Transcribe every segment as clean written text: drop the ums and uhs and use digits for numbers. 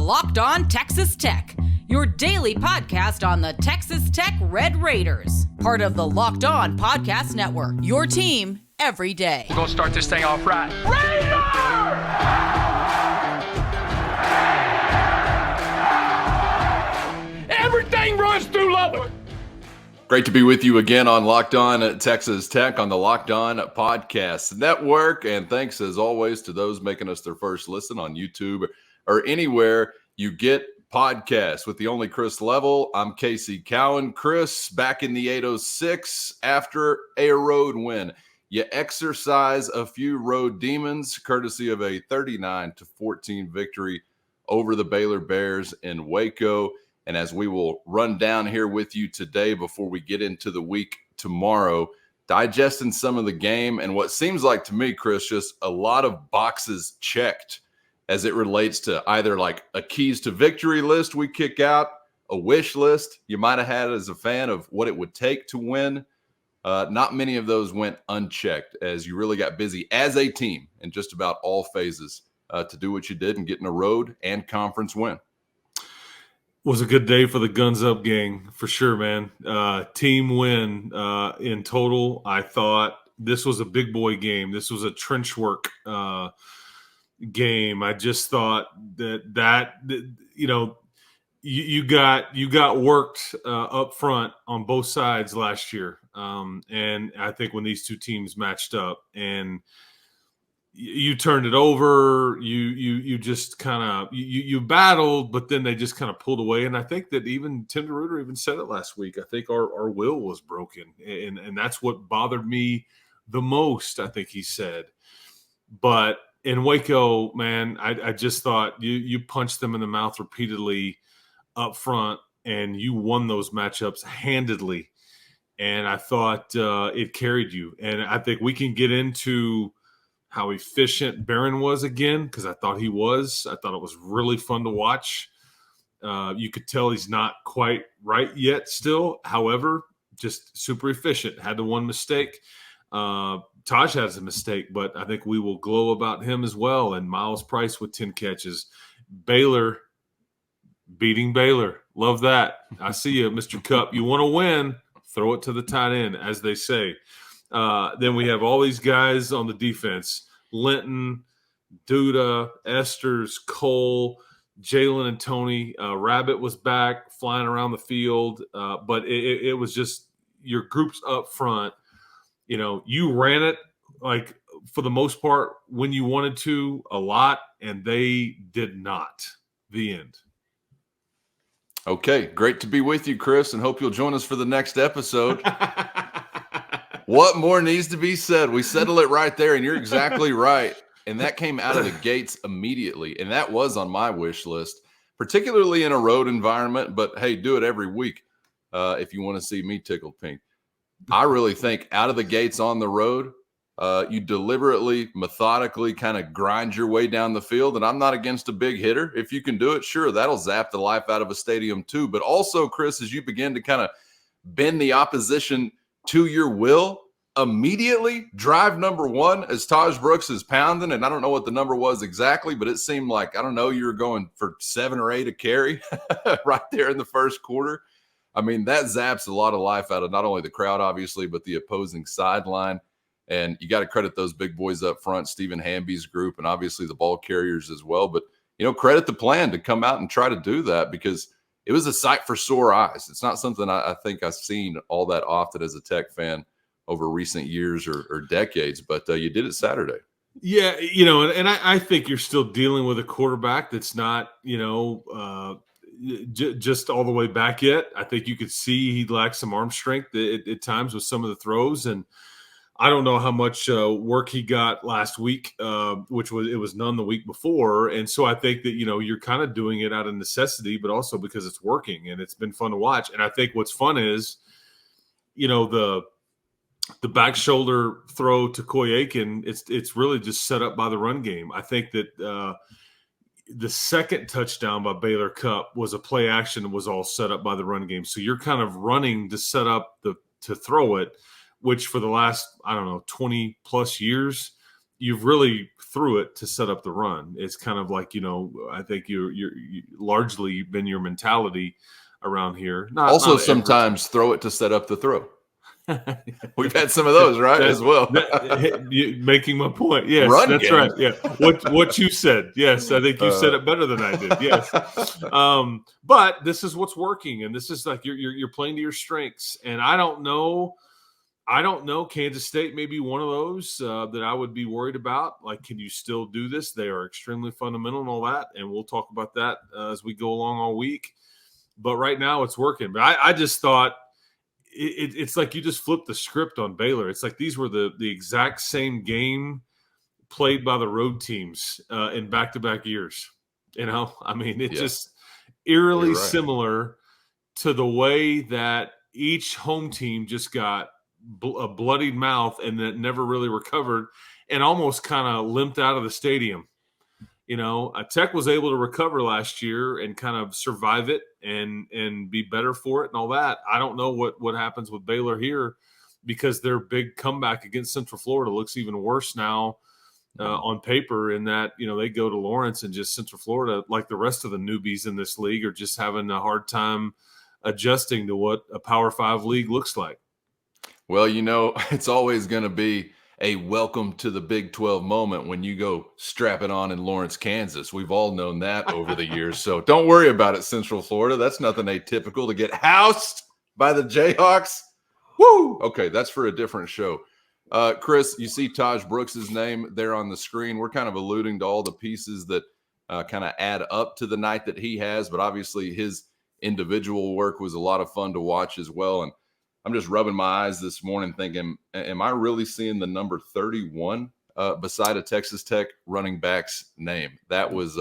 Locked On Texas Tech, your daily podcast on the Texas Tech Red Raiders. Part of the Locked On Podcast Network, your team every day. We're going to start this thing off right. Raider! Everything runs through Lubbock. Great to be with you again on Locked On Texas Tech on the Locked On Podcast Network. And thanks, as always, to those making us their first listen on YouTube or anywhere you get podcasts. With the only Chris Level, I'm Casey Cowan. Chris, back in the 806 after a road win. You exercise a few road demons, courtesy of a 39-14 victory over the Baylor Bears in Waco. And as we will run down here with you today before we get into the week tomorrow, digesting some of the game and what seems like to me, Chris, just a lot of boxes checked as it relates to either like a keys to victory list we kick out, a wish list you might have had as a fan of what it would take to win. Not many of those went unchecked as you really got busy as a team in just about all phases to do what you did and getting a road and conference win. Was a good day for the Guns Up gang, for sure, man. Team win in total. I thought this was a big boy game. This was a trench work game. I just thought that you know, you got worked up front on both sides last year, and I think when these two teams matched up and you turned it over, you just kind of you battled, but then they just kind of pulled away. And I think that even Tim DeRuyter even said it last week. I think our will was broken, and that's what bothered me the most. I think he said, but in Waco, man, I just thought you punched them in the mouth repeatedly up front, and you won those matchups handedly. And I thought it carried you. And I think we can get into how efficient Barron was again, because I thought he was. I thought it was really fun to watch. You could tell he's not quite right yet still. However, just super efficient. Had the one mistake. Taj has a mistake, but I think we will glow about him as well. And Miles Price with 10 catches. Baylor beating Baylor. Love that. I see you, Mr. Cup. You want to win, throw it to the tight end, as they say. Then we have all these guys on the defense: Linton, Duda, Esters, Cole, Jalen, and Tony. Rabbit was back, flying around the field. But it was just your groups up front. You know, you ran it like for the most part when you wanted to a lot, and they did not. The end. Okay, great to be with you, Chris, and hope you'll join us for the next episode. What more needs to be said? We settle it right there, and you're exactly right. And that came out of the gates immediately, and that was on my wish list, particularly in a road environment. But, hey, do it every week if you want to see me tickled pink. I really think out of the gates on the road, you deliberately, methodically kind of grind your way down the field. And I'm not against a big hitter. If you can do it, sure, that'll zap the life out of a stadium too. But also, Chris, as you begin to kind of bend the opposition to your will, immediately drive number one as Taj Brooks is pounding. And I don't know what the number was exactly, but it seemed like, I don't know, you were going for 7 or 8 a carry right there in the first quarter. I mean, that zaps a lot of life out of not only the crowd, obviously, but the opposing sideline. And you got to credit those big boys up front, Stephen Hamby's group, and obviously the ball carriers as well. But, you know, credit the plan to come out and try to do that, because it was a sight for sore eyes. It's not something I think I've seen all that often as a Tech fan over recent years or decades, but you did it Saturday. Yeah, you know, and I think you're still dealing with a quarterback that's not, you know, just all the way back yet. I think you could see he lacked some arm strength at times with some of the throws, and I don't know how much work he got last week, which was none the week before. And so I think that, you know, you're kind of doing it out of necessity, but also because it's working and it's been fun to watch. And I think what's fun is, you know, the back shoulder throw to Koy Aiken, it's really just set up by the run game. I think that the second touchdown by Baylor Cup was a play action that was all set up by the run game. So you're kind of running to set up to throw it, which for the last, 20 plus years, you've really threw it to set up the run. It's kind of like, I think you largely been your mentality around here. Not sometimes throw it to set up the throw. We've had some of those, right, as well. Making my point. Yes, Run that's game. right. Yeah, what you said. Yes, I think you said it better than I did. Yes, but this is what's working, and this is like you're playing to your strengths. And I don't know. Kansas State may be one of those that I would be worried about. Like, can you still do this? They are extremely fundamental and all that, and we'll talk about that as we go along all week. But right now, it's working. But I just thought. It's like you just flipped the script on Baylor. It's like these were the exact same game played by the road teams in back-to-back years. I mean, it's just eerily similar to the way that each home team just got a bloodied mouth and that never really recovered and almost kind of limped out of the stadium. Tech was able to recover last year and kind of survive it and be better for it and all that. I don't know what happens with Baylor here because their big comeback against Central Florida looks even worse now on paper in that, they go to Lawrence and just Central Florida, like the rest of the newbies in this league, are just having a hard time adjusting to what a Power 5 league looks like. Well, it's always going to be a welcome to the Big 12 moment when you go strap it on in Lawrence, Kansas. We've all known that over the years. So don't worry about it, Central Florida. That's nothing atypical to get housed by the Jayhawks. Woo! Okay, that's for a different show. Chris, you see Tahj Brooks' name there on the screen. We're kind of alluding to all the pieces that kind of add up to the night that he has, but obviously his individual work was a lot of fun to watch as well. And I'm just rubbing my eyes this morning thinking, am I really seeing the number 31 beside a Texas Tech running back's name? That was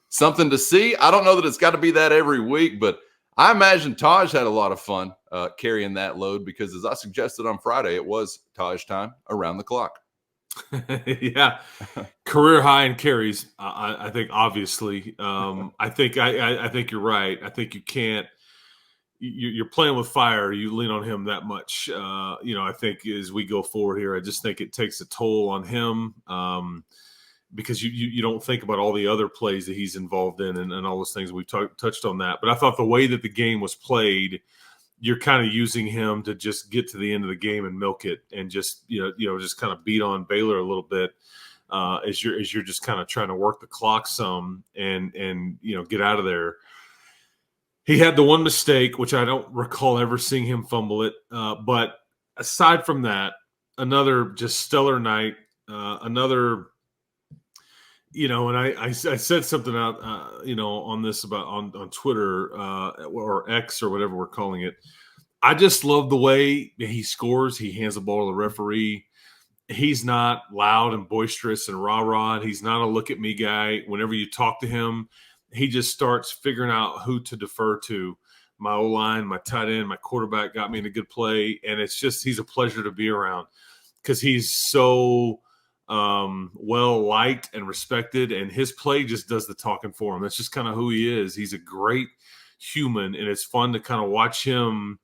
something to see. I don't know that it's got to be that every week, but I imagine Tahj had a lot of fun carrying that load because, as I suggested on Friday, it was Tahj time around the clock. Yeah. Career high in carries, I think, obviously. I think you're right. I think you can't. You're playing with fire. You lean on him that much. I think as we go forward here, I just think it takes a toll on him because you don't think about all the other plays that he's involved in and all those things. We've touched on that. But I thought the way that the game was played, you're kind of using him to just get to the end of the game and milk it and just just kind of beat on Baylor a little bit as you're just kind of trying to work the clock some and get out of there. He had the one mistake, which I don't recall ever seeing him fumble it. But aside from that, another just stellar night. And I said something out, on this about on Twitter or X or whatever we're calling it. I just love the way he scores. He hands the ball to the referee. He's not loud and boisterous and rah-rah. And he's not a look-at-me guy. Whenever you talk to him, he just starts figuring out who to defer to. My O-line, my tight end, my quarterback got me in a good play. And it's just he's a pleasure to be around because he's so well-liked and respected, and his play just does the talking for him. That's just kind of who he is. He's a great human, and it's fun to kind of watch him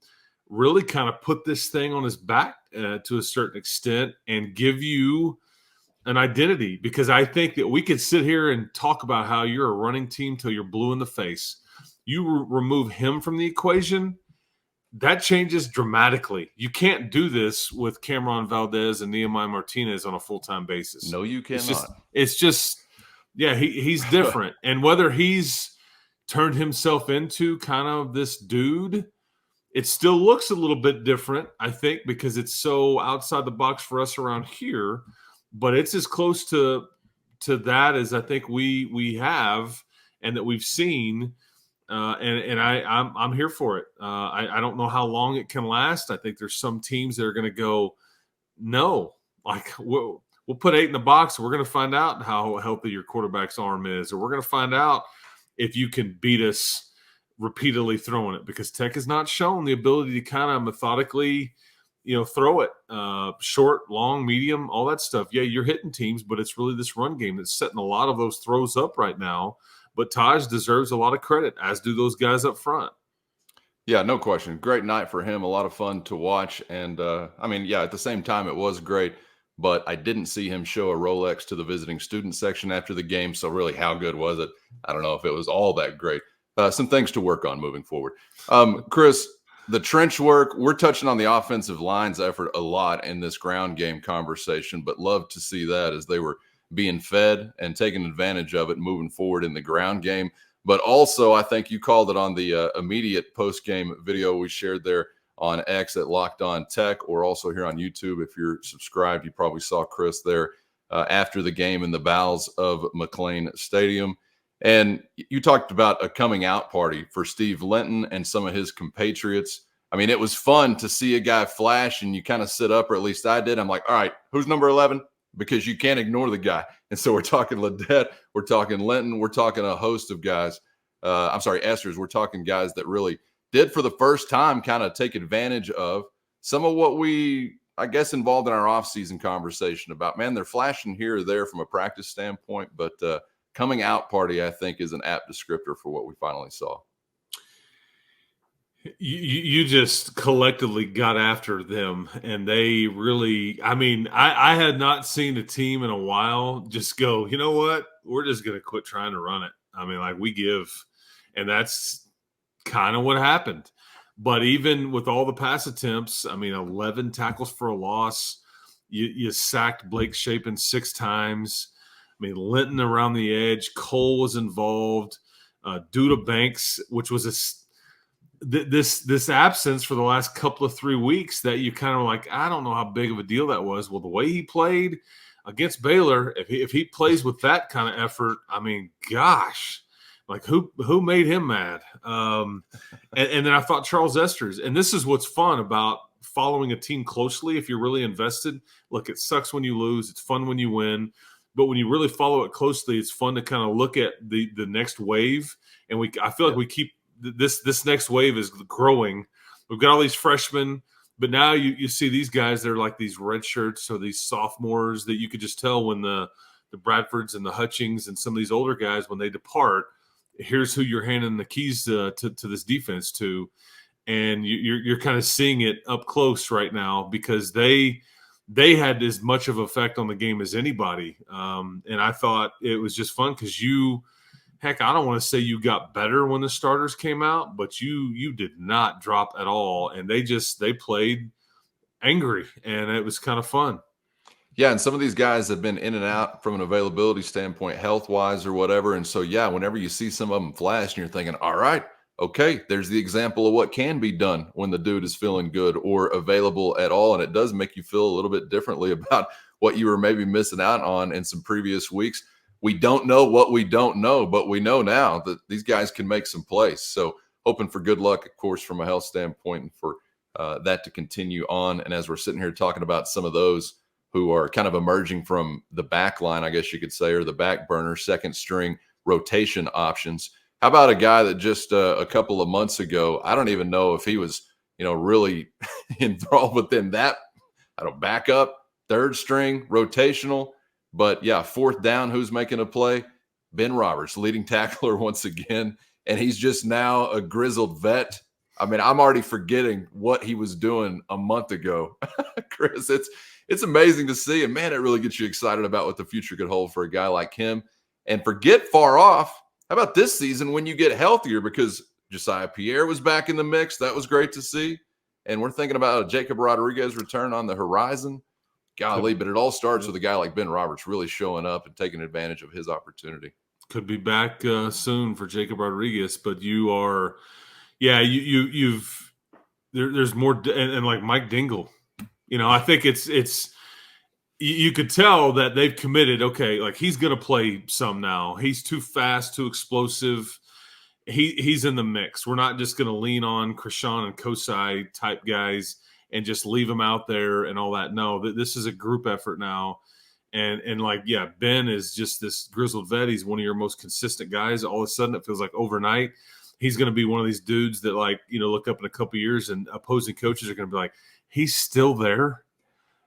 really kind of put this thing on his back to a certain extent and give you an identity, because I think that we could sit here and talk about how you're a running team till you're blue in the face. You remove him from the equation, that changes dramatically. You can't do this with Cameron Valdez and Nehemiah Martinez on a full-time basis. No, you cannot. It's just he's different. And whether he's turned himself into kind of this dude, it still looks a little bit different, I think, because it's so outside the box for us around here. But it's as close to that as I think we have and that we've seen, and I'm here for it. I don't know how long it can last. I think there's some teams that are going to go, no, like we'll put 8 in the box. We're going to find out how healthy your quarterback's arm is, or we're going to find out if you can beat us repeatedly throwing it, because Tech has not shown the ability to kind of methodically throw it short, long, medium, all that stuff. Yeah, you're hitting teams, but it's really this run game that's setting a lot of those throws up right now. But Tahj deserves a lot of credit, as do those guys up front. Yeah, no question. Great night for him. A lot of fun to watch. And, at the same time, it was great but I didn't see him show a Rolex to the visiting student section after the game. So really, how good was it? I don't know if it was all that great. Some things to work on moving forward. Chris, the trench work, we're touching on the offensive line's effort a lot in this ground game conversation, but love to see that as they were being fed and taking advantage of it moving forward in the ground game. But also, I think you called it on the immediate post-game video we shared there on X at Locked On Tech, or also here on YouTube. If you're subscribed, you probably saw Chris there after the game in the bowels of McLean Stadium. And you talked about a coming out party for Steve Linton and some of his compatriots. I mean, it was fun to see a guy flash and you kind of sit up, or at least I did. I'm like, all right, who's number 11? Because you can't ignore the guy. And so we're talking Ledette, we're talking Linton, we're talking a host of guys. Esters. We're talking guys that really did for the first time kind of take advantage of some of what we, I guess, involved in our offseason conversation about, man, they're flashing here or there from a practice standpoint, but coming out party, I think, is an apt descriptor for what we finally saw. You just collectively got after them, and they really, I mean, I had not seen a team in a while just go, you know what, we're just going to quit trying to run it. I mean, like, we give, and that's kind of what happened. But even with all the pass attempts, I mean, 11 tackles for a loss, you sacked Blake Shapen 6 times. I mean, Linton around the edge, Cole was involved, Duda Banks, which was this absence for the last couple of 3 weeks that you kind of like, I don't know how big of a deal that was. Well, the way he played against Baylor, if he plays with that kind of effort, I mean, gosh, like who made him mad? And then I thought Charles Esters, and this is what's fun about following a team closely. If you're really invested, look, it sucks when you lose. It's fun when you win. But when you really follow it closely, it's fun to kind of look at the next wave. And I feel like we keep this next wave is growing. We've got all these freshmen, but now you see these guys, they're like these red shirts or these sophomores that you could just tell when the Bradfords and the Hutchings and some of these older guys, when they depart, here's who you're handing the keys to this defense to. And you're kind of seeing it up close right now because they had as much of an effect on the game as anybody. And I thought it was just fun because heck, I don't want to say you got better when the starters came out, but you did not drop at all. And they played angry, and it was kind of fun. Yeah, and some of these guys have been in and out from an availability standpoint, health-wise or whatever. And so, yeah, whenever you see some of them flash and you're thinking, all right, okay, there's the example of what can be done when the dude is feeling good or available at all. And it does make you feel a little bit differently about what you were maybe missing out on in some previous weeks. We don't know what we don't know, but we know now that these guys can make some plays. So hoping for good luck, of course, from a health standpoint, and for that to continue on. And as we're sitting here talking about some of those who are kind of emerging from the back line, I guess you could say, or the back burner, second string rotation options. How about a guy that just a couple of months ago, I don't even know if he was, really enthralled within that, backup, third string, rotational. But, yeah, fourth down, who's making a play? Ben Roberts, leading tackler once again. And he's just now a grizzled vet. I mean, I'm already forgetting what he was doing a month ago. Chris, it's amazing to see. And, man, it really gets you excited about what the future could hold for a guy like him. And forget far off. How about this season when you get healthier? Because Josiah Pierre was back in the mix. That was great to see. And we're thinking about a Jacob Rodriguez return on the horizon. Golly, but it all starts with a guy like Ben Roberts really showing up and taking advantage of his opportunity. Could be back soon for Jacob Rodriguez, but you are, there's more, and like Mike Dingle, I think it's you could tell that they've committed. Okay, like he's going to play some now. He's too fast, too explosive. He's in the mix. We're not just going to lean on Krishan and Kosai type guys and just leave them out there and all that. No, this is a group effort now. And Ben is just this grizzled vet. He's one of your most consistent guys. All of a sudden, it feels like overnight, he's going to be one of these dudes that look up in a couple of years and opposing coaches are going to be like, he's still there.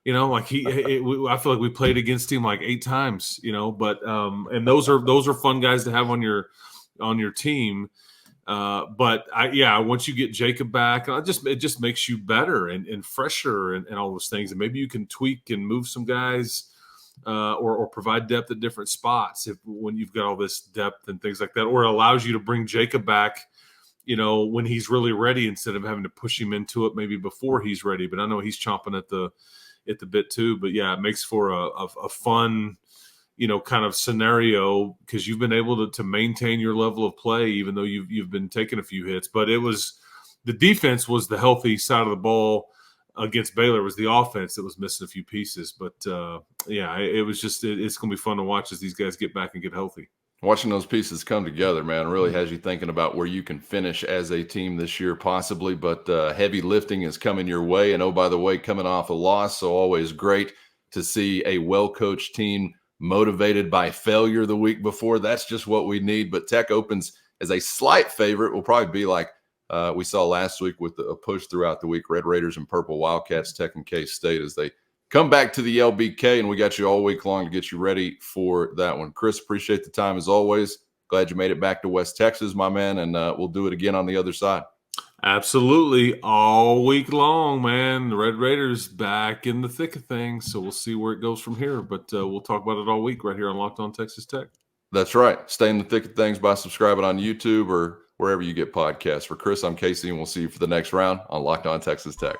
I feel like we played against him like 8 times, but and those are fun guys to have on your team. But once you get Jacob back, it just makes you better and fresher and all those things. And maybe you can tweak and move some guys or provide depth at different spots when you've got all this depth and things like that, or it allows you to bring Jacob back, when he's really ready instead of having to push him into it maybe before he's ready. But I know he's chomping at the bit too. But yeah, it makes for a fun, kind of scenario because you've been able to maintain your level of play, even though you've been taking a few hits. But the defense was the healthy side of the ball against Baylor. It was the offense that was missing a few pieces. But it was just, it's going to be fun to watch as these guys get back and get healthy. Watching those pieces come together, man, really has you thinking about where you can finish as a team this year, possibly. But heavy lifting is coming your way. And, oh, by the way, coming off a loss, so always great to see a well-coached team motivated by failure the week before. That's just what we need. But Tech opens as a slight favorite. Will probably be like we saw last week with a push throughout the week. Red Raiders and Purple Wildcats, Tech and K-State as they come back to the LBK, and we got you all week long to get you ready for that one. Chris, appreciate the time as always. Glad you made it back to West Texas, my man, and we'll do it again on the other side. Absolutely. All week long, man. The Red Raiders back in the thick of things, so we'll see where it goes from here. But we'll talk about it all week right here on Locked On Texas Tech. That's right. Stay in the thick of things by subscribing on YouTube or wherever you get podcasts. For Chris, I'm Casey, and we'll see you for the next round on Locked On Texas Tech.